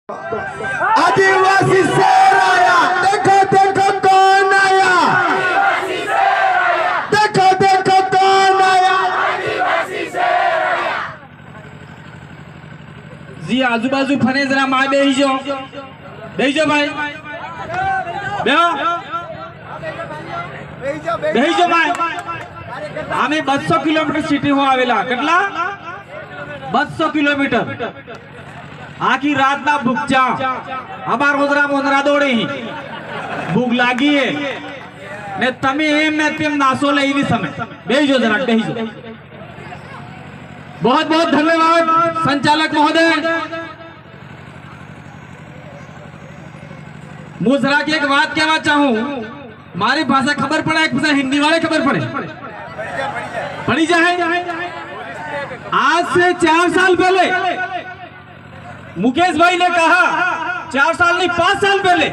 आदिवासी शेर आया, देखो देखो कौन आया, देखो देखो कौन आया। जी आजूबाजू फने जरा माय बेहिजो भाई बेहिजो माय। आम्ही 200 किलोमीटर सिटी हो आवेला કેટલા 200 किलोमीटर आखी रात ना भूखचा हमार मोदरा दौड़े ही भूख लागी है ने तमे एम ने तेम नासो ले इली समय बेहिजो जरा बेहिजो। बहुत बहुत धन्यवाद संचालक महोदय। मुझे जरा की एक बात कहना चाहूं, हमारी भाषा खबर पड़ा एक भाषा हिंदी वाले खबर पड़े पड़ी जाए। आज से 4 साल पहले मुकेश भाई ने कहा, 4 साल नहीं 5 साल पहले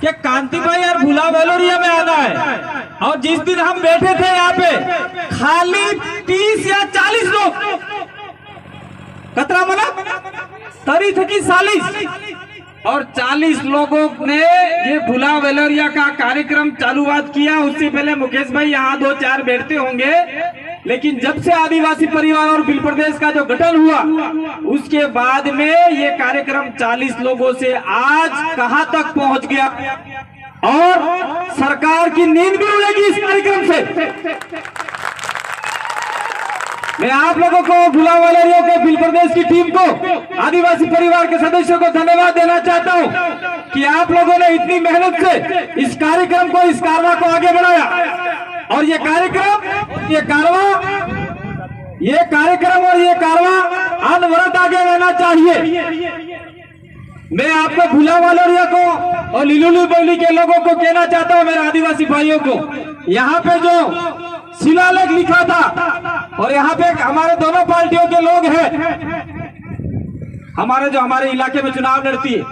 कि कांति भाई यार भूला वेलोरिया में आना है। और जिस दिन हम बैठे थे यहाँ पे खाली 30 या 40 लोग कतरा मना तरी थे कि 40 और 40 लोगों ने ये भूला वेलोरिया का कार्यक्रम चालूवात किया। उससे पहले मुकेश भाई यहाँ 2-4 बैठते होंगे, लेकिन जब से आदिवासी परिवार और भील प्रदेश का जो गठन हुआ उसके बाद में ये कार्यक्रम 40 लोगों से आज कहां तक पहुंच गया और सरकार की नींद भी उड़ेगी इस कार्यक्रम से। मैं आप लोगों को भूला वेलोरिया के भील प्रदेश की टीम को, आदिवासी परिवार के सदस्यों को धन्यवाद देना चाहता हूं कि आप लोगों ने इतनी मेहनत से इस कार्यक्रम को, इस कारवा को आगे बढ़ाया। और ये कार्यक्रम, ये कार्यक्रम और ये कारवा अनवरत आगे रहना चाहिए। मैं आपको भूला वेलोरिया को और लिलुली बोली के लोगों को कहना चाहता हूं, मेरे आदिवासी भाइयों को, यहाँ पे जो शिलालेख लिखा था और यहाँ पे हमारे दोनों पार्टियों के लोग हैं, हमारे इलाके में चुनाव लड़ती है।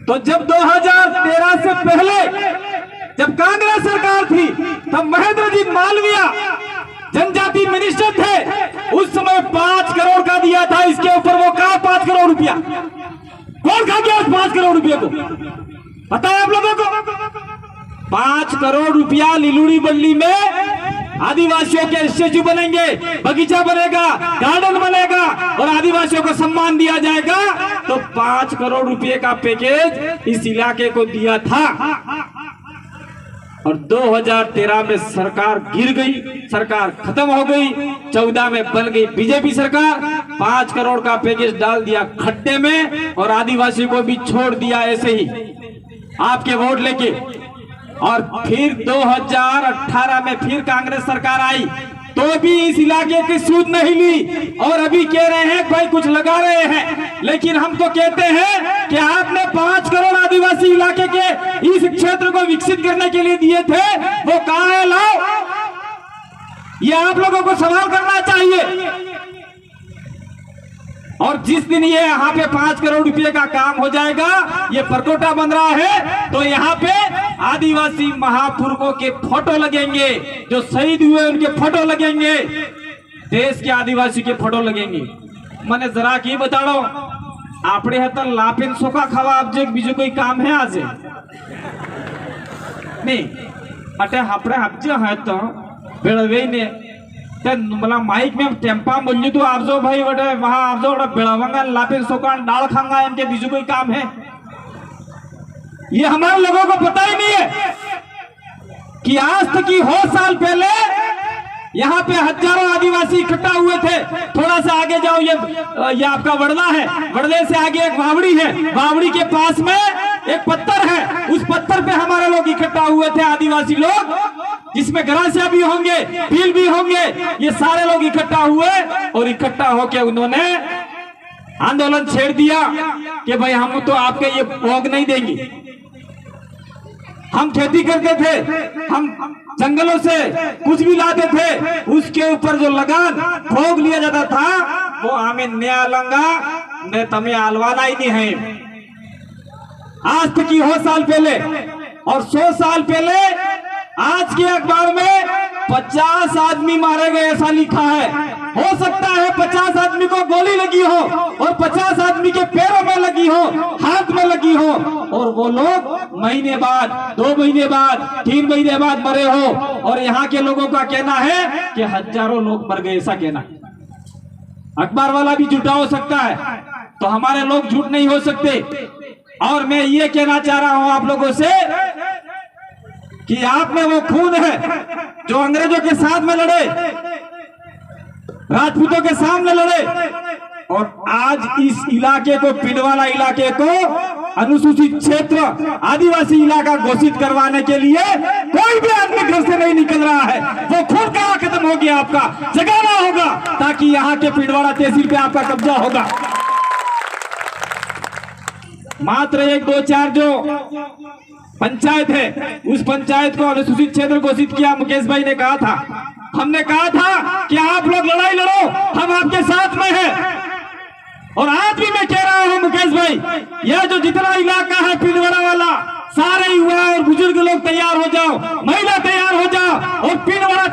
तो जब 2013 से पहले जब कांग्रेस सरकार थी तब महेंद्र जी मालविया जनजाति मिनिस्टर थे, उस समय 5 करोड़ का दिया था। इसके ऊपर वो कहा 5 करोड़ रुपया, कौन खा गया उस 5 करोड़ रुपये को, पता है आप लोगों को? 5 करोड़ रुपया लिलुड़ी बल्ली में आदिवासियों के स्टेचू बनेंगे, बगीचा बनेगा, गार्डन बनेगा और आदिवासियों को सम्मान दिया जाएगा। तो 5 करोड़ रुपए का पैकेज इस इलाके को दिया था। और 2013 में सरकार गिर गई, सरकार खत्म हो गई। 14 में बन गई बीजेपी सरकार, 5 करोड़ का पैकेज डाल दिया खड्डे में और आदिवासी को भी छोड़ दिया ऐसे ही आपके वोट लेके। और फिर 2018 में फिर कांग्रेस सरकार आई तो भी इस इलाके की सूद नहीं ली। और अभी कह रहे हैं भाई कुछ लगा रहे हैं, लेकिन हम तो कहते हैं कि आपने 5 करोड़ आदिवासी इलाके के इस क्षेत्र को विकसित करने के लिए दिए थे, वो कहां है? लाओ, ये आप लोगों को सवाल करना चाहिए। और जिस दिन ये यहाँ पे 5 करोड़ रुपए का काम हो जाएगा, ये परकोटा बन रहा है, तो यहाँ पे आदिवासी महापुरुषों के फोटो लगेंगे, जो शहीद हुए उनके फोटो लगेंगे, देश के आदिवासी के फोटो लगेंगे। मैंने जरा की बता लो, आपने हाथ लापेन सोखा खावा आप जो बीजू कोई काम है आज नहीं अटे आपने हब्जे है तो बेड़वे ने मला माइक में टेम्पा बोलिए तो आप जो भाई बटे वहां आप जो बेड़ावंगा लापेन सोखा डाल खांगा इनके बीजू कोई काम है? ये हमारे लोगों को पता ही नहीं है कि आज तक की हो साल पहले यहाँ पे हजारों आदिवासी इकट्ठा हुए थे। थोड़ा सा आगे जाओ, ये आपका वड़ला है, वड़ले से आगे एक वावड़ी है, वावड़ी के पास में एक पत्थर है, उस पत्थर पे हमारे लोग इकट्ठा हुए थे, आदिवासी लोग, जिसमें गरासिया भी होंगे, भील भी होंगे। ये सारे लोग इकट्ठा हुए और इकट्ठा होके उन्होंने आंदोलन छेड़ दिया कि भाई हम तो आपके ये भोग नहीं देंगे। हम खेती करते थे, हम जंगलों से कुछ भी लाते थे, उसके ऊपर जो लगान भोग लिया जाता था वो हमें न्याय लंगा ने तमें आलवाना ही नहीं है। आज तक की हो साल पहले और 100 साल पहले आज के अखबार में 50 आदमी मारे गए ऐसा लिखा है। हो सकता है 50 आदमी को गोली लगी हो और 50 आदमी के पैरों में लगी हो, हाथ में लगी हो, और वो लोग महीने बाद, 2 महीने बाद, 3 महीने बाद मरे हो, और यहाँ के लोगों का कहना है कि हजारों लोग मर गए, ऐसा कहना। अखबार वाला भी झूठा हो सकता है, तो हमारे लोग झूठ नहीं हो सकते। और मैं ये कहना चाह रहा हूं आप लोगों से कि आप में वो खून है जो अंग्रेजों के साथ में लड़े, राजपूतों के सामने लड़े, और आज इस इलाके को, पिंडवाला इलाके को अनुसूचित क्षेत्र, आदिवासी इलाका घोषित करवाने के लिए कोई भी आदमी घर से नहीं निकल रहा है। वो खून कहाँ खत्म हो गया, आपका जगाना होगा, ताकि यहाँ के पिंडवाड़ा तहसील पे आपका कब्जा होगा। मात्र 1, 2, 4 जो पंचायत है, उस पंचायत को अनुसूचित क्षेत्र घोषित किया। मुकेश भाई ने कहा था, हमने कहा था कि आप लोग लड़ाई लड़ो, हम आपके साथ में हैं। और आज भी मैं कह रहा हूं मुकेश भाई, यह जो जितना इलाका है पिंडवाड़ा वाला, सारे युवा और बुजुर्ग लोग तैयार हो जाओ, महिला तैयार हो जाओ, और पिंडवाड़ा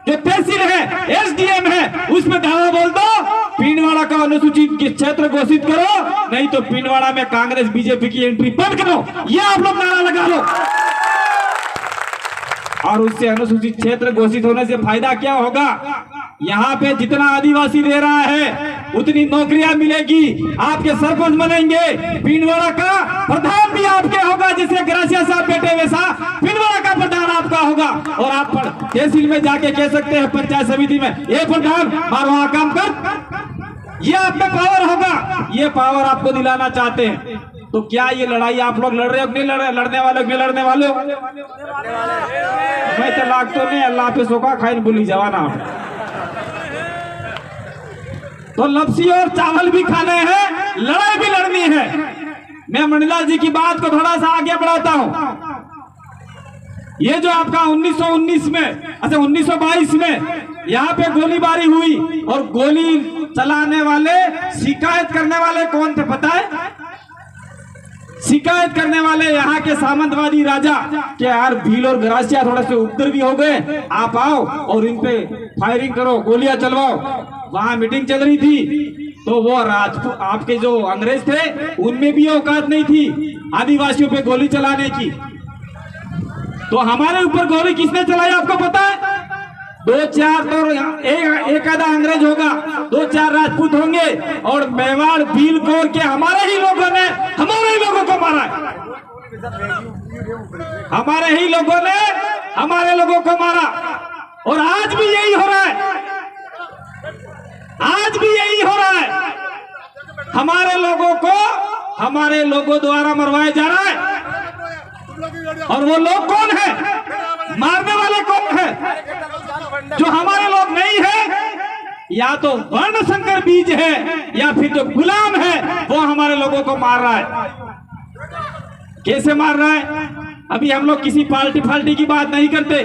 जो तहसील है, एसडीएम है, उसमें धावा बोल दो, पिंडवाड़ा का अनुसूचित क्षेत्र घोषित करो, नहीं तो पिंडवाड़ा में कांग्रेस बीजेपी की एंट्री बंद करो, यह आप लोग नारा लगा लो। और उससे अनुसूचित क्षेत्र घोषित होने से फायदा क्या होगा? यहाँ पे जितना आदिवासी रह रहा है उतनी नौकरियां मिलेगी, आपके सरपंच बनेंगे, पिंडवाड़ा का प्रधान भी आपके होगा, जैसे ग्रासिया साहब बैठे वैसा पिंडवाड़ा का प्रधान आपका होगा। और आप तहसील में जाके कह सकते हैं, पंचायत समिति में, ये प्रधान बार वहां काम कर, ये आप में पावर होगा। ये पावर आपको दिलाना चाहते हैं, तो क्या ये लड़ाई आप लोग लड़ रहे हो? नहीं लड़ रहे? लड़ने वाले नहीं लड़ने वाले हो? मैं तो लाग तो नहीं, अल्लाह पे सोखा खाई भूली जवाना। तो लपसी और चावल भी खाने हैं, लड़ाई भी लड़नी है। मैं मंडलाल जी की बात को थोड़ा सा आगे बढ़ाता हूं। ये जो आपका 1919 में, अच्छा 1922 में यहाँ पे गोलीबारी हुई, और गोली चलाने वाले, शिकायत करने वाले कौन थे पता है? शिकायत करने वाले यहाँ के सामंतवादी राजा के, यार भील और ग्रासिया थोड़ा से उपद्रवी हो गए, आप आओ और इन पे फायरिंग करो, गोलियां चलवाओ। वहां मीटिंग चल रही थी, तो वो राजपूत आपके जो अंग्रेज थे, उनमें भी औकात नहीं थी आदिवासियों पे गोली चलाने की। तो हमारे ऊपर गोली किसने चलाई आपको पता है? 2-4 तो एक आधा अंग्रेज होगा, 2-4 राजपूत होंगे, और मेवाड़ भील गोर के हमारे ही लोगों ने हमारे ही लोगों को मारा है। हमारे ही लोगों ने हमारे लोगों को मारा, और आज भी यही हो रहा है, आज भी यही हो रहा है। हमारे लोगों को हमारे लोगों द्वारा मरवाया जा रहा है। और वो लोग कौन है? मारने वाले कौन है? जो हमारे लोग नहीं है, या तो वर्ण संकर बीज है, या फिर जो गुलाम है वो हमारे लोगों को मार रहा है। कैसे मार रहा है? अभी हम लोग किसी पार्टी की बात नहीं करते,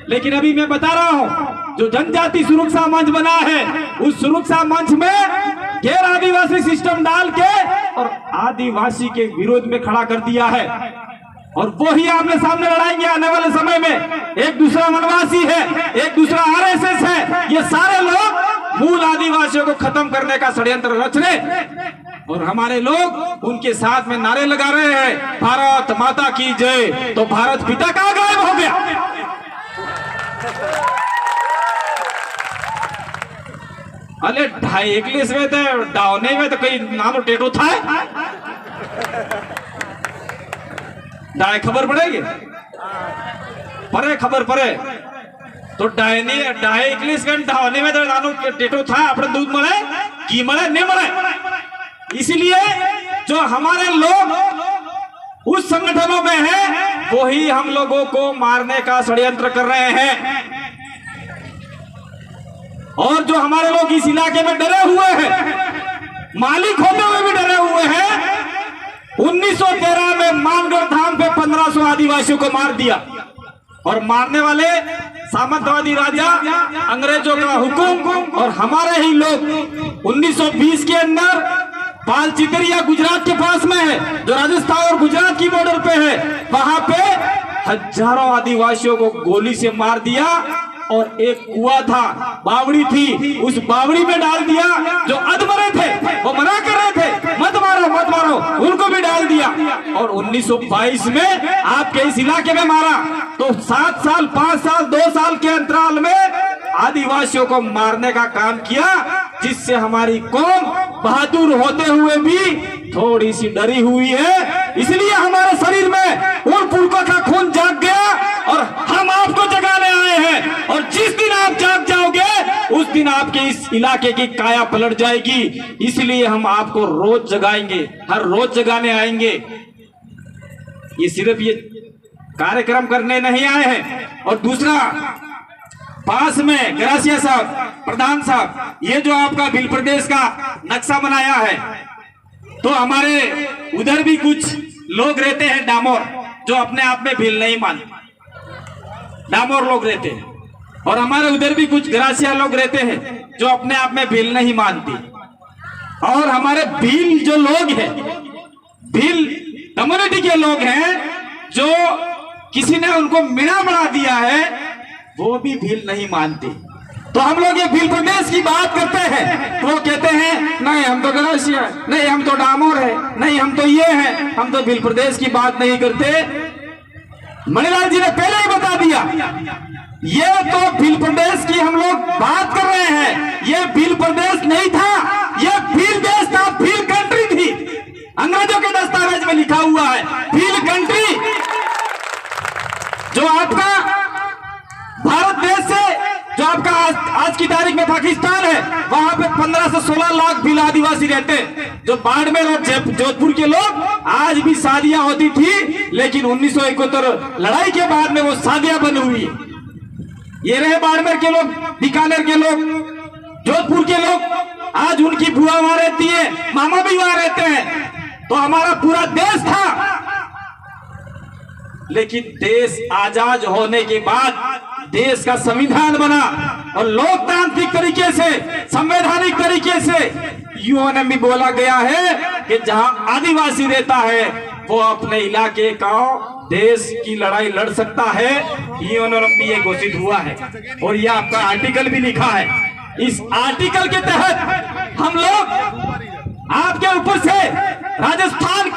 लेकिन अभी मैं बता रहा हूं, जो जनजाति सुरक्षा मंच बना है, उस सुरक्षा मंच में गैर आदिवासी सिस्टम डाल के और आदिवासी के विरोध में खड़ा कर दिया है। और वो ही आमने सामने लड़ाएंगे आने वाले समय में। एक दूसरा वनवासी है, एक दूसरा आरएसएस है, ये सारे लोग मूल आदिवासियों को खत्म करने का षड्यंत्र रच रहे, और हमारे लोग उनके साथ में नारे लगा रहे हैं, भारत माता की जय। तो भारत पिता कहाँ गायब हो गया? अरे 2.5 में तो डावने में तो कई नानो टेटो था, डाय खबर पड़ेगी, परे खबर पड़े तो डाय 21 घंटा होने में तो नानो टेटो था, अपने दूध मरे घी मरे नहीं मरे। इसलिए जो हमारे लोग उस संगठनों में हैं, वो ही हम लोगों को मारने का षड्यंत्र कर रहे हैं। और जो हमारे लोग इस इलाके में डरे हुए हैं, मालिक होते हुए भी डरे हुए हैं, 1913 में मानगढ़ धाम पे 1500 आदिवासियों को मार दिया। और मारने वाले सामंतवादी राजा, अंग्रेजों का हुक्म, और हमारे ही लोग 1920 के अंदर पाल चितरिया गुजरात के पास में है, जो राजस्थान और गुजरात की बॉर्डर पे है, वहां पे हजारों आदिवासियों को गोली से मार दिया। और एक कुआं था, बावड़ी थी, उस बावड़ी में डाल दिया। जो अधमरे थे वो मना कर रहे थे मत मारो मत मारो, उनको भी डाल दिया। और 1922 में आपके इस इलाके में मारा तो 7 साल 5 साल 2 साल के अंतराल में आदिवासियों को मारने का काम किया, जिससे हमारी कौम बहादुर होते हुए भी थोड़ी सी डरी हुई है। इसलिए हमारे शरीर में उन पुरखों का खून जाग गया और हम आपको जगाने आए हैं। और जिस दिन आप जाग जाओगे उस दिन आपके इस इलाके की काया पलट जाएगी। इसलिए हम आपको रोज जगाएंगे, हर रोज जगाने आएंगे। ये सिर्फ ये कार्यक्रम करने नहीं आए हैं। और दूसरा, पास में गरासिया साहब, प्रधान साहब, ये जो आपका भील प्रदेश का नक्शा बनाया है, तो हमारे उधर भी कुछ लोग रहते हैं डामोर, जो अपने आप में भील नहीं मानते, डामोर लोग रहते हैं। और हमारे उधर भी कुछ गरासिया लोग रहते हैं जो अपने आप में भील नहीं मानते। और हमारे भील जो लोग हैं, भील कम्युनिटी के लोग हैं, जो किसी ने उनको मीणा बना दिया है, वो भी भील नहीं मानते। तो हम लोग ये भील प्रदेश की बात करते हैं तो वो कहते हैं नहीं हम तो गरासिया, नहीं हम तो डामोर है, नहीं हम तो ये है, हम तो भील प्रदेश की बात नहीं करते। मणिलाल जी ने पहले ही बता दिया, ये तो भील प्रदेश की हम लोग बात कर रहे हैं। ये भील प्रदेश नहीं था, ये भील देश था, भील कंट्री थी। अंग्रेजों के दस्तावेज में लिखा हुआ है भील कंट्री। जो आपका भारत देश से, जो आपका आज की तारीख में पाकिस्तान है, वहां पे 15 से 16 लाख भील आदिवासी रहते हैं। जो बाड़मेर और जोधपुर के लोग, आज भी शादियां होती थी, लेकिन 1971 लड़ाई के बाद में वो शादियां बंद हुई। ये रहे बाड़मेर के लोग, बीकानेर के लोग, जोधपुर के लोग, आज उनकी बुआ वहां रहती है, मामा भी वहां रहते हैं। तो हमारा पूरा देश था। लेकिन देश आजाद होने के बाद देश का संविधान बना और लोकतांत्रिक तरीके से, संवैधानिक तरीके से यूएन में बोला गया है कि जहां आदिवासी रहता है वो अपने इलाके का देश की लड़ाई लड़ सकता है। यूएन में ये घोषित हुआ है और ये आपका आर्टिकल भी लिखा है। इस आर्टिकल के तहत हम लोग आपके ऊपर से राजस्थान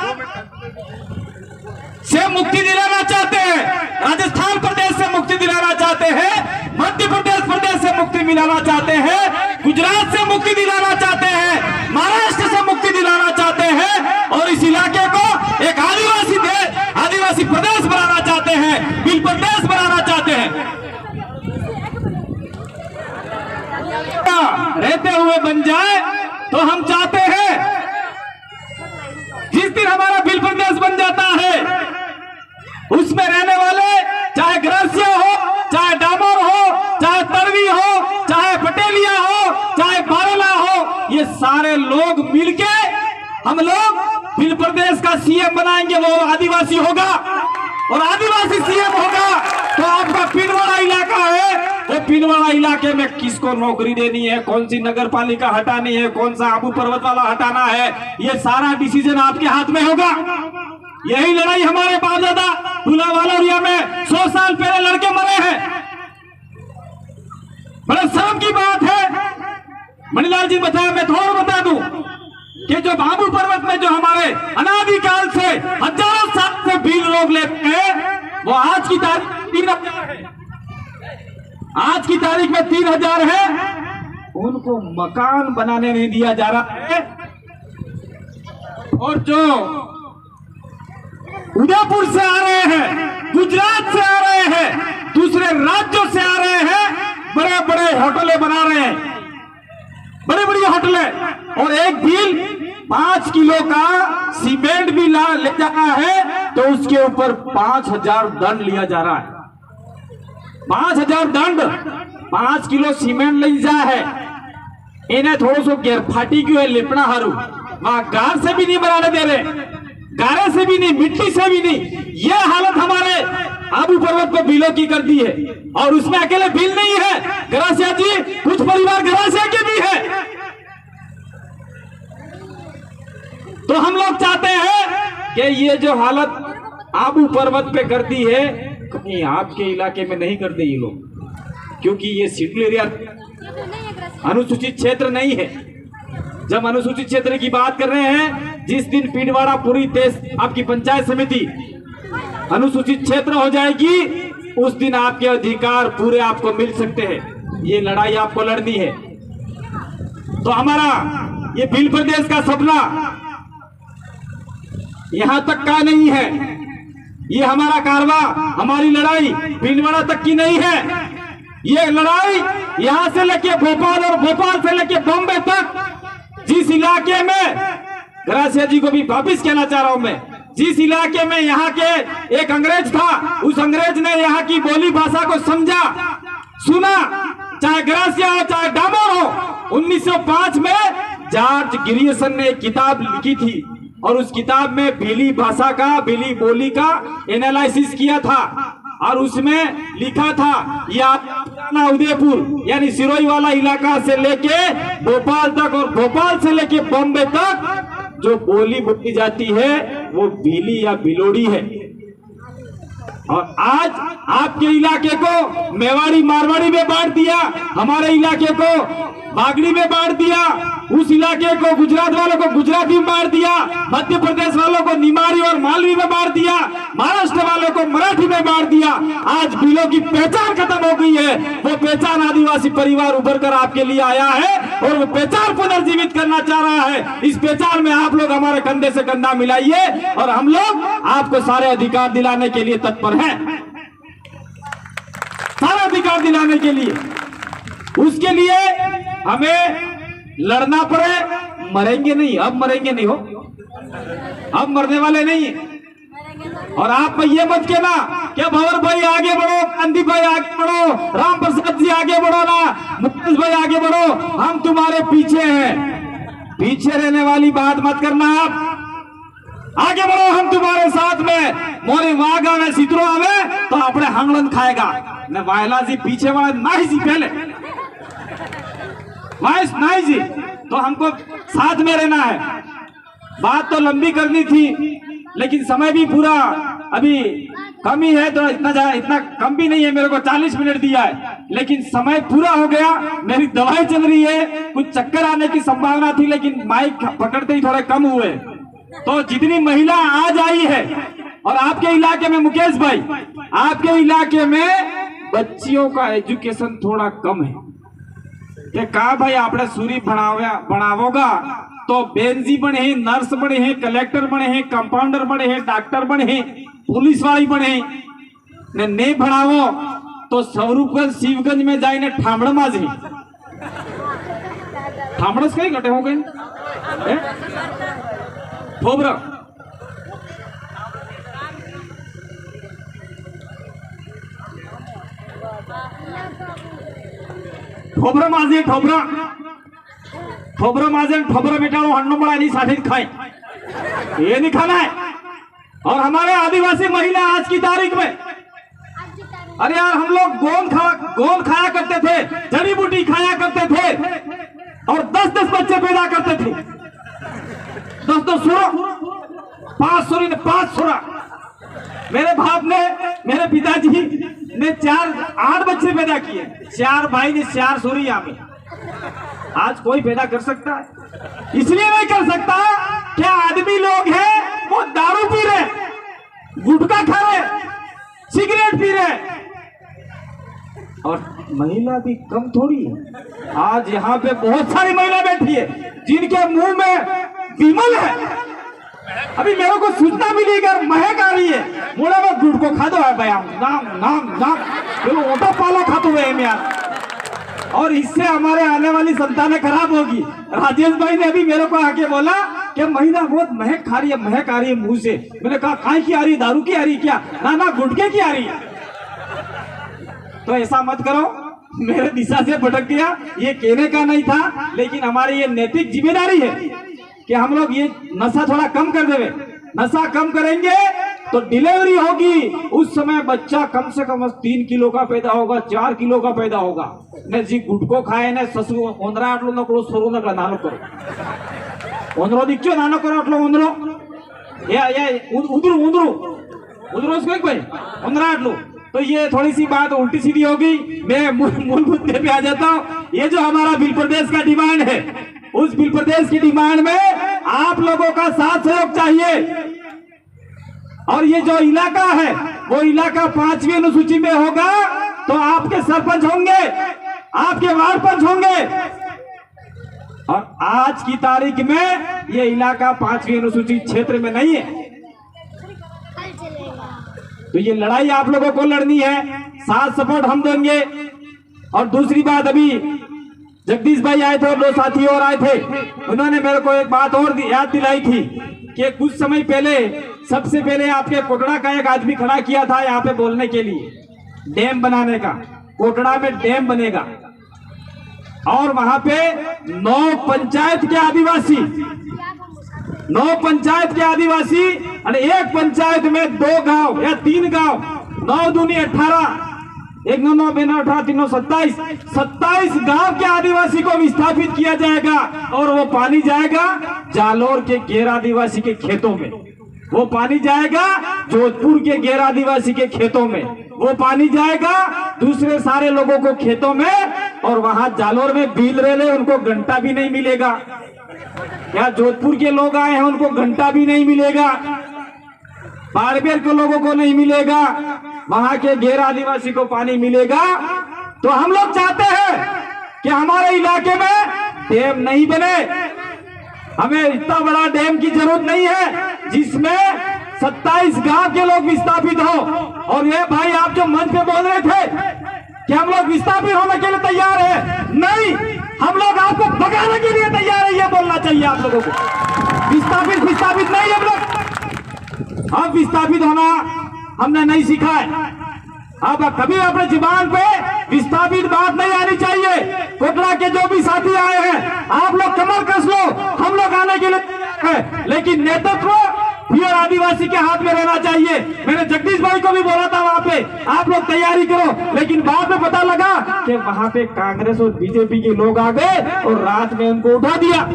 से मुक्ति दिलाना चाहते हैं, राजस्थान प्रदेश से मुक्ति दिलाना चाहते हैं, मध्य प्रदेश से मुक्ति दिलाना चाहते हैं, गुजरात से मुक्ति दिलाना चाहते हैं, महाराष्ट्र से मुक्ति दिलाना चाहते हैं और इस इलाके को एक आदिवासी प्रदेश बनाना चाहते हैं, भील प्रदेश बनाना चाहते हैं। रहते हुए बन जाए तो हम चाहते हैं जिस दिन हमारा भील प्रदेश बन जाता है, उसमें रहने वाले चाहे गरासिया हो, चाहे डामोर हो, चाहे तड़वी हो, चाहे पटेलिया हो, चाहे बारेला हो, ये सारे लोग मिलके हम लोग भील प्रदेश का सीएम बनाएंगे। वो आदिवासी होगा और आदिवासी सीएम होगा तो आपका पिंडवाड़ा इलाका है, वो पिंडवाड़ा इलाके में किसको नौकरी देनी है, कौन सी नगर पालिका हटानी है, कौन सा आबू पर्वत वाला हटाना है, ये सारा डिसीजन आपके हाथ में होगा। यही लड़ाई हमारे बाप दादा भूलावालोरिया में 100 साल पहले लड़के मरे हैं। बड़े शर्म की बात है। मणिलाल जी बताया, मैं थोड़ा बता दूं कि जो आबू पर्वत में जो हमारे अनादिकाल से हजारों साल से भील लोग लेते हैं, वो आज की तारीख 3000 है। आज की तारीख में 3000 है। उनको मकान बनाने नहीं दिया जा रहा है। और जो उदयपुर से आ रहे हैं, गुजरात से आ रहे हैं, दूसरे राज्यों से आ रहे हैं, बड़े बड़े होटलें बना रहे हैं, बड़ी बड़ी होटलें। और एक भील 5 किलो का सीमेंट भी ले जाना है तो उसके ऊपर 5000 दंड लिया जा रहा है। 5000 दंड 5 किलो सीमेंट ले जा है। इन्हें थोड़ा सो घेर फाटी क्यों है, लिपना हरू वहां गार से भी नहीं बनाने दे रहे, गारे से भी नहीं, मिट्टी से भी नहीं। ये हालत हमारे आबू पर्वत पे भीलों की कर दी है। और उसमें अकेले भील नहीं है, गरासिया जी, कुछ परिवार गरासिया के भी है। तो हम लोग चाहते हैं कि ये जो हालत आबू पर्वत पे कर दी है, कहीं आपके इलाके में नहीं कर दे ये लोग। क्योंकि ये शेड्यूल एरिया अनुसूचित क्षेत्र नहीं है। जब अनुसूचित क्षेत्र की बात कर रहे हैं, जिस दिन पीडवाड़ा पूरी देश आपकी पंचायत समिति अनुसूचित क्षेत्र हो जाएगी, उस दिन आपके अधिकार पूरे आपको मिल सकते हैं। ये लड़ाई आपको लड़नी है। तो हमारा ये भील प्रदेश का सपना यहां तक का नहीं है। ये हमारा कारवा, हमारी लड़ाई भीलवाड़ा तक की नहीं है। ये लड़ाई यहां से लेके भोपाल और भोपाल से लेके बॉम्बे तक, जिस इलाके में ग्रासिया जी को भी वापिस कहना चाह रहा हूं मैं, जिस इलाके में यहाँ के एक अंग्रेज था, उस अंग्रेज ने यहाँ की बोली भाषा को समझा, सुना, चाहे ग्रासिया हो चाहे डामोर हो। 1905 में जॉर्ज ग्रियर्सन ने एक किताब लिखी थी और उस किताब में भीली भाषा का, भीली बोली का एनालिसिस किया था और उसमें लिखा था ये पुराना उदयपुर यानी सिरोही वाला इलाका से लेके भोपाल तक और भोपाल से लेके बॉम्बे तक जो बोली बोली जाती है वो भीली या भिलोड़ी है। और आज आपके इलाके को मेवाड़ी मारवाड़ी में बांट दिया, हमारे इलाके को बागड़ी में बांट दिया, उस इलाके को गुजरात वालों को गुजराती में बांट दिया, मध्य प्रदेश वालों को निमाड़ी और मालवी में बांट दिया, महाराष्ट्र वालों को मराठी में बांट दिया। आज भीलों की पहचान खत्म हो गई है। वो पहचान आदिवासी परिवार उभर कर आपके लिए आया है और वो पहचान पुनर्जीवित करना चाह रहा है। इस पहचान में आप लोग हमारे कंधे से कंधा मिलाइए और हम लोग आपको सारे अधिकार दिलाने के लिए तत्पर हैं, सारा अधिकार दिलाने के लिए। उसके लिए हमें लड़ना पड़े, मरेंगे नहीं, अब मरेंगे नहीं हो, अब मरने वाले नहीं। और आप ये मत कहना क्या भंवर भाई आगे बढ़ो, गांधी भाई आगे बढ़ो, राम प्रसाद जी आगे बढ़ो ना, मुकेश भाई आगे बढ़ो, हम तुम्हारे पीछे हैं। पीछे रहने वाली बात मत करना, आप आगे बढ़ो, हम तुम्हारे साथ में। मोरे वाघ आवे सितरो आवे तो अपने हंगलन खाएगा न, वायला जी पीछे वाला नहीं जी, पहले नहीं जी, तो हमको साथ में रहना है। बात तो लंबी करनी थी लेकिन समय भी पूरा अभी कम ही है, तो इतना कम भी नहीं है, मेरे को 40 मिनट दिया है लेकिन समय पूरा हो गया। मेरी दवाई चल रही है, कुछ चक्कर आने की संभावना थी लेकिन माइक पकड़ते ही थोड़े कम हुए। तो जितनी महिला आज आई है और आपके इलाके में मुकेश भाई, आपके इलाके में बच्चियों का एजुकेशन थोड़ा कम है। कहा भाई आपने सूरी बनावोगा तो बेंजी बने हैं, नर्स बने हैं, कलेक्टर बने हैं, कंपाउंडर बने हैं, डॉक्टर बने हैं, पुलिस वाली बने हैं। ने बढ़ावो तो स्वरूपगंज शिवगंज में जाए ने ठामड़ माजी ठामड़स कहीं घटे हो गए ठोबरा ठोबरा माझे ठोबरा माझे ठोबरा बेटाड़ो हन्नो बड़ा नहीं साथी खाए, ये नहीं खाना है। और हमारे आदिवासी महिला आज की तारीख में, अरे यार हम लोग गोंद खाया करते थे, जड़ी बूटी खाया करते थे और 10-10 बच्चे पैदा करते थे। 10 सुरा 5 सुरा। मेरे बाप ने, मेरे पिताजी ने 8 बच्चे पैदा किए, 4 भाई ने 4 सूरी आमी। आज कोई पैदा कर सकता है? इसलिए नहीं कर सकता क्या आदमी लोग हैं वो दारू पी रहे, गुटखा खा रहे, सिगरेट पी रहे, और महिला भी कम थोड़ी है। आज यहाँ पे बहुत सारी महिला बैठी है जिनके मुंह में विमल है। अभी मेरे को सूचना मिली कि महक आ रही है, बोला मैं गुटखो खा दो है भैया, नाम नाम नाम ओटा पाला खा दो यार, और इससे हमारे आने वाली संतानें खराब होगी। राजेश भाई ने अभी मेरे को आके बोला कि महिला बहुत महक खा रही है, महक आ रही है मुंह से। मैंने कहा काय की आ रही, दारू की आ रही क्या? ना गुटखे की आ रही है। तो ऐसा मत करो, मेरे दिशा से भटक गया, ये कहने का नहीं था, लेकिन हमारी ये नैतिक जिम्मेदारी है कि हम लोग ये नशा थोड़ा कम कर देवे। नशा कम करेंगे तो डिलीवरी होगी, उस समय बच्चा कम से कम 3 किलो का पैदा होगा, 4 किलो का पैदा होगा। ने जी गुटको खाए ने ससु ओंद्रा आटलो नकलो सोरो नकला नानो करो, ओंद्रो दिक्चो नानो करो आटलो ओंद्रो या उदरू उसको एक भाई ओंद्रा आटलो तो ये थोड़ी सी बात उल्टी सीधी होगी। मैं मूल मुद्दे पे आ जाता हूँ। ये जो हमारा बिल प्रदेश का डिमांड है, उस बिल प्रदेश की डिमांड में आप लोगों का साथ सहयोग चाहिए। और ये जो इलाका है वो इलाका 5वीं अनुसूची में होगा, तो आपके सरपंच होंगे, आपके वार्ड पंच होंगे। और आज की तारीख में ये इलाका 5वीं अनुसूचित क्षेत्र में नहीं है। तो ये लड़ाई आप लोगों को लड़नी है, साथ सपोर्ट हम देंगे। और दूसरी बात, अभी जगदीश भाई आए थे और 2 साथी और आए थे, उन्होंने मेरे को एक बात और याद दिलाई थी कि कुछ समय पहले, सबसे पहले आपके कोटड़ा का एक आदमी खड़ा किया था यहाँ पे बोलने के लिए, डैम बनाने का। कोटड़ा में डैम बनेगा और वहां पे 9 पंचायत के आदिवासी, 9 पंचायत के आदिवासी और एक पंचायत में 2 गांव या 3 गांव, 9 दूनी 18, 1 9 9 बेना 18 3 27, 27 गांव के आदिवासी को विस्थापित किया जाएगा। और वो पानी जाएगा जालोर के गैर आदिवासी के खेतों में, वो पानी जाएगा जोधपुर के गैर आदिवासी के खेतों में, वो पानी जाएगा दूसरे सारे लोगों को खेतों में। और वहां जालोर में बिल रेले, उनको घंटा भी नहीं मिलेगा। या जोधपुर के लोग आए हैं, उनको घंटा भी नहीं मिलेगा, बाड़मेर के लोगों को नहीं मिलेगा, वहां के गैर आदिवासी को पानी मिलेगा। तो हम लोग चाहते हैं कि हमारे इलाके में डैम नहीं बने। हमें इतना बड़ा डैम की जरूरत नहीं है जिसमें 27 गांव के लोग विस्थापित हो। और ये भाई आप जो मंच पे बोल रहे थे कि हम लोग विस्थापित होने के लिए तैयार है, नहीं, हम लोग आपको भगाने के लिए तैयार है, ये बोलना चाहिए आप लोगों को। विस्थापित नहीं हम लोग, हम विस्थापित होना हमने नहीं सीखा है। अब कभी अपने जुबान पे विस्थापित बात नहीं आनी चाहिए। कोटड़ा के जो भी साथी आए हैं, आप लोग कमर कस लो, हम लोग आने के लिए तैयार है, लेकिन नेतृत्व प्योर आदिवासी के हाथ में रहना चाहिए। मैंने जगदीश भाई को भी बोला था वहां पे आप लोग तैयारी करो, लेकिन बाद में पता लगा कि वहां पे कांग्रेस और बीजेपी के लोग आ गए और रात में उनको उठा दिया।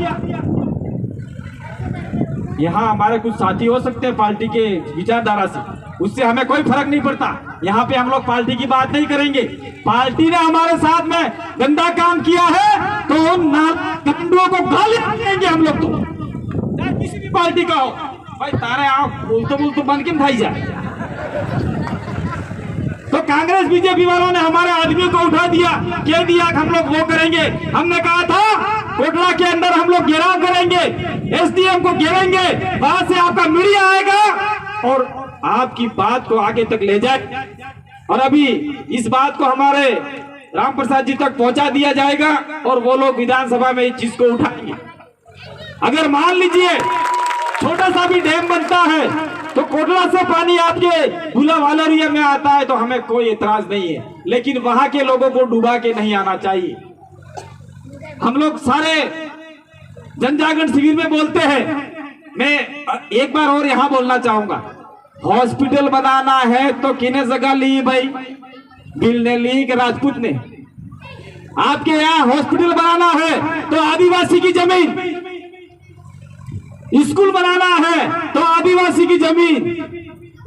यहाँ हमारे कुछ साथी हो सकते हैं पार्टी के विचारधारा से, उससे हमें कोई फर्क नहीं पड़ता। यहाँ पे हम लोग पार्टी की बात नहीं करेंगे। पार्टी ने हमारे साथ में गंदा काम किया है तो उन नालंडुओं को गाली देंगे हम लोग। तो चाहे किसी भी पार्टी का हो भाई, तारे आप बोलते बंद क्यों खाई जाए। तो कांग्रेस बीजेपी वालों ने हमारे आदमियों को उठा दिया, कह दिया कि हम लोग वो करेंगे। हमने कहा था कोटड़ा के अंदर हम लोग घेराव करेंगे, एसडीएम को घेरेंगे, वहां से आपका मीडिया आएगा और आपकी बात को आगे तक ले जाए। और अभी इस बात को हमारे राम प्रसाद जी तक पहुंचा दिया जाएगा और वो लोग विधानसभा में इस चीज को उठाएंगे। अगर मान लीजिए छोटा सा भी डैम बनता है तो कोटड़ा से पानी आपके भूला वालरिया में आता है तो हमें कोई एतराज नहीं है, लेकिन वहां के लोगों को डुबा के नहीं आना चाहिए। हम लोग सारे जन जागरण शिविर में बोलते हैं। मैं एक बार और यहां बोलना चाहूंगा, हॉस्पिटल बनाना है तो किने जगह ली भाई? बिल ने ली कि राजपूत ने? आपके यहाँ हॉस्पिटल बनाना है तो आदिवासी की जमीन, स्कूल बनाना है तो आदिवासी की जमीन,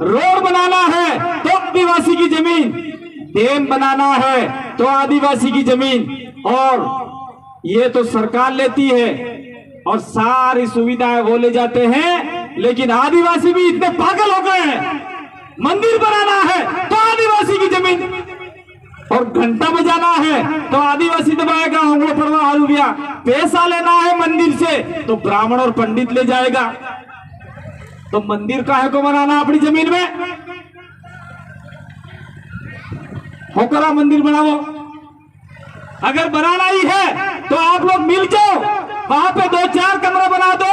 रोड बनाना है तो आदिवासी की जमीन, डैम बनाना है तो आदिवासी की जमीन। और ये तो सरकार लेती है और सारी सुविधाएं वो ले जाते हैं, लेकिन आदिवासी भी इतने पागल हो गए हैं। मंदिर बनाना है तो आदिवासी की जमीन, और घंटा बजाना है तो आदिवासी दबाएगा, उंगलों पड़वा हारूबिया। पैसा लेना है मंदिर से तो ब्राह्मण और पंडित ले जाएगा। तो मंदिर काहे को बनाना अपनी जमीन में? होकरा मंदिर बनाओ। अगर बनाना ही है तो आप लोग मिल जाओ, वहां पे 2-4 कमरा बना दो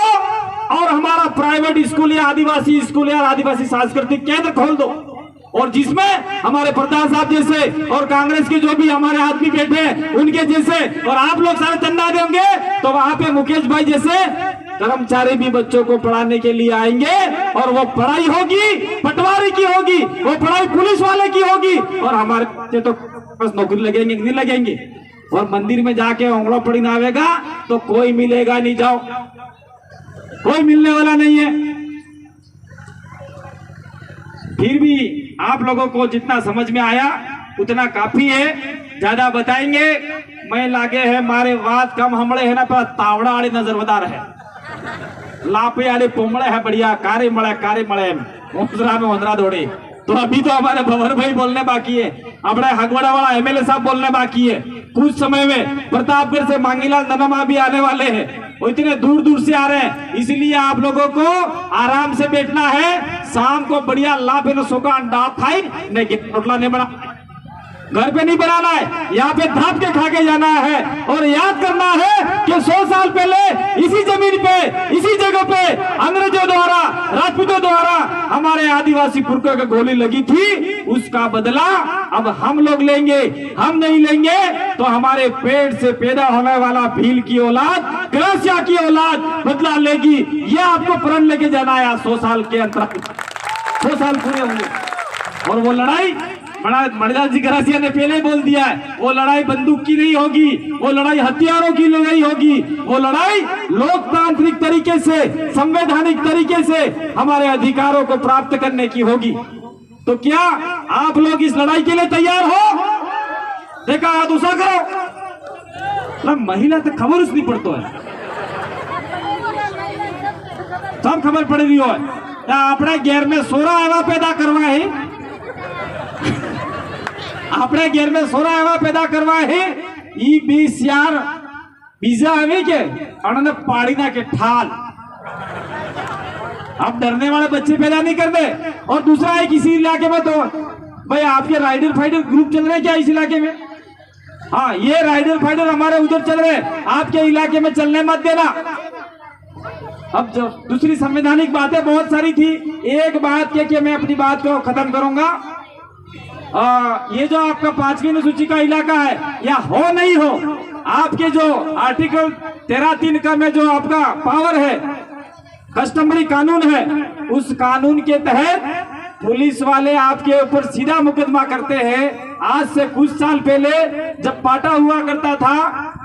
और हमारा प्राइवेट स्कूल या आदिवासी स्कूल या आदिवासी सांस्कृतिक केंद्र खोल दो, और जिसमें हमारे प्रधान साहब जैसे और कांग्रेस के जो भी हमारे आदमी बैठे हैं उनके जैसे, और आप लोग सारे चंदा देंगे तो वहां पे मुकेश भाई जैसे कर्मचारी भी बच्चों को पढ़ाने के लिए आएंगे। और वो पढ़ाई होगी पटवारी की होगी, वो पढ़ाई पुलिस वाले की होगी, और हमारे बच्चे तो बस नौकरी लगेंगे नहीं लगेंगे। और मंदिर में जाके उंगलों पड़ी ना आवेगा तो कोई मिलेगा नहीं, जाओ, कोई मिलने वाला नहीं है। फिर भी आप लोगों को जितना समझ में आया उतना काफी है, ज्यादा बताएंगे मैं लागे है मारे बात कम हमड़े है ना पर तावड़ा वाली नजरदार है, लापे वाले पोमड़े है बढ़िया कारे मड़े ओंसरा में ओंदरा दौड़े। तो अभी तो हमारे भंवर भाई बोलने बाकी है, अपने हगवाड़ा वाला एमएलए साहब बोलने बाकी है, कुछ समय में प्रतापगढ़ से मांगीलाल ननमा भी आने वाले हैं, वो इतने दूर दूर से आ रहे हैं, इसलिए आप लोगों को आराम से बैठना है, शाम को बढ़िया लाभ सोका अंडा खाई नहीं रोटला नहीं बना, घर पे नहीं बनाना है, यहाँ पे धाप के खा के जाना है और याद करना है कि 100 साल पहले इसी जमीन पे इसी जगह पे अंग्रेजों द्वारा राजपूतों द्वारा हमारे आदिवासी पुरखों को गोली लगी थी, उसका बदला अब हम लोग लेंगे। हम नहीं लेंगे तो हमारे पेट से पैदा होने वाला भील की औलाद गरासिया की औलाद बदला लेगी। ये आपको प्रण लेके जाना है 100 साल के अंतराल, 100 साल पूरे होंगे। और वो लड़ाई मणिलाल जी गरासिया ने पहले बोल दिया है, वो लड़ाई बंदूक की नहीं होगी, वो लड़ाई हथियारों की लड़ाई होगी, वो लड़ाई लोकतांत्रिक तरीके से संवैधानिक तरीके से हमारे अधिकारों को प्राप्त करने की होगी। तो क्या आप लोग इस लड़ाई के लिए तैयार हो? देखा दूसरा करो, महिला तो खबर उसकी पड़तो है, सब खबर पड़ रही हो अपने घेर में सोरा एवा पैदा करवा है, अपने घेर में सोरा एवा पैदा करवा है, ई 20 यार बीजा हमें के अनने पाड़ी ना के ठाल। आप डरने वाले बच्चे पैदा नहीं करते। और दूसरा है किसी इलाके में तो भाई आपके राइडर फाइटर ग्रुप चल रहे हैं क्या इस इलाके में? हाँ, ये राइडर फाइटर हमारे उधर चल रहे हैं, आपके इलाके में चलने मत देना। अब जो दूसरी संवैधानिक बातें बहुत सारी थी, एक बात के मैं अपनी बात को खत्म करूंगा। ये जो आपका 5वीं अनुसूची का इलाका है या हो नहीं हो, आपके जो आर्टिकल 13(3) का में जो आपका पावर है, कस्टमरी कानून है, उस कानून के तहत पुलिस वाले आपके ऊपर सीधा मुकदमा करते हैं। आज से कुछ साल पहले जब पाटा हुआ करता था,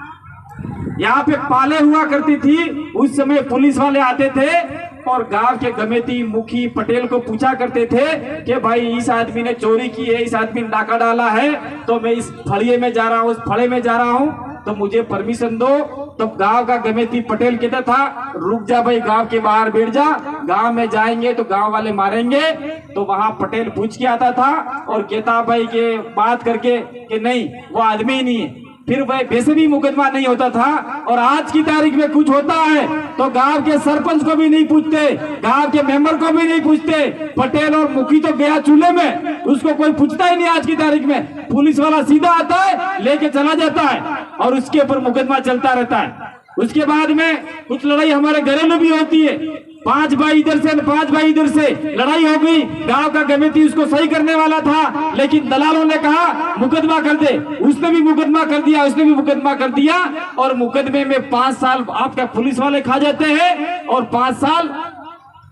यहाँ पे पाले हुआ करती थी, उस समय पुलिस वाले आते थे और गांव के गमेती मुखी पटेल को पूछा करते थे कि भाई इस आदमी ने चोरी की है, इस आदमी ने डाका डाला है, तो मैं इस फड़िए में जा रहा हूँ, उस फड़े में जा रहा हूँ, तो मुझे परमिशन दो। तो गांव का गमेती पटेल कहता था रुक जा भाई, गांव के बाहर बैठ जा, गांव में जाएंगे तो गांव वाले मारेंगे। तो वहां पटेल पूछ के आता था और कहता भाई के बात करके कि नहीं वो आदमी ही नहीं है, फिर वह वैसे भी मुकदमा नहीं होता था। और आज की तारीख में कुछ होता है तो गांव के सरपंच को भी नहीं पूछते, गांव के मेंबर को भी नहीं पूछते, पटेल और मुखी तो गया चूल्हे में, उसको कोई पूछता ही नहीं। आज की तारीख में पुलिस वाला सीधा आता है, लेके चला जाता है और उसके ऊपर मुकदमा चलता रहता है। उसके बाद में कुछ लड़ाई हमारे घरेलू भी होती है, 5 भाई इधर से 5 भाई इधर से लड़ाई हो गई, गांव का कमेटी उसको सही करने वाला था, लेकिन दलालों ने कहा मुकदमा कर दे, उसने भी मुकदमा कर दिया, उसने भी मुकदमा कर दिया और मुकदमे में 5 साल आपका पुलिस वाले खा जाते हैं और 5 साल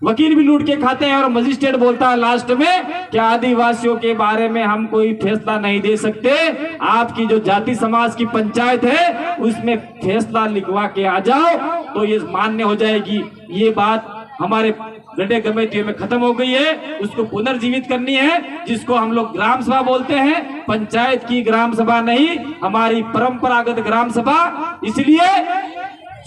वकील भी लूट के खाते हैं। और मजिस्ट्रेट बोलता है लास्ट में कि आदिवासियों के बारे में हम कोई फैसला नहीं दे सकते, आपकी जो जाति समाज की पंचायत है उसमें फैसला लिखवा के आ जाओ तो ये मान्य हो जाएगी। ये बात हमारे गड्ढे कमेटियों में खत्म हो गई है, उसको पुनर्जीवित करनी है, जिसको हम लोग ग्राम सभा बोलते हैं, पंचायत की ग्राम सभा नहीं, हमारी परंपरागत ग्राम सभा। इसलिए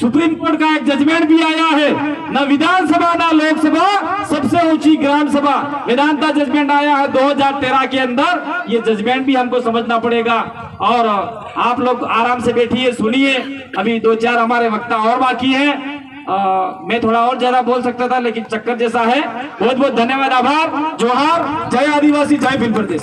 सुप्रीम कोर्ट का एक जजमेंट भी आया है, न विधानसभा न लोकसभा, सबसे ऊंची ग्राम सभा, वेदांता जजमेंट आया है 2013 के अंदर। ये जजमेंट भी हमको समझना पड़ेगा। और आप लोग आराम से बैठिए, सुनिए, अभी 2-4 हमारे वक्ता और बाकी है। मैं थोड़ा और ज्यादा बोल सकता था लेकिन चक्कर जैसा है। बहुत बहुत धन्यवाद, आभार, जोहार, जय आदिवासी, जय भील प्रदेश।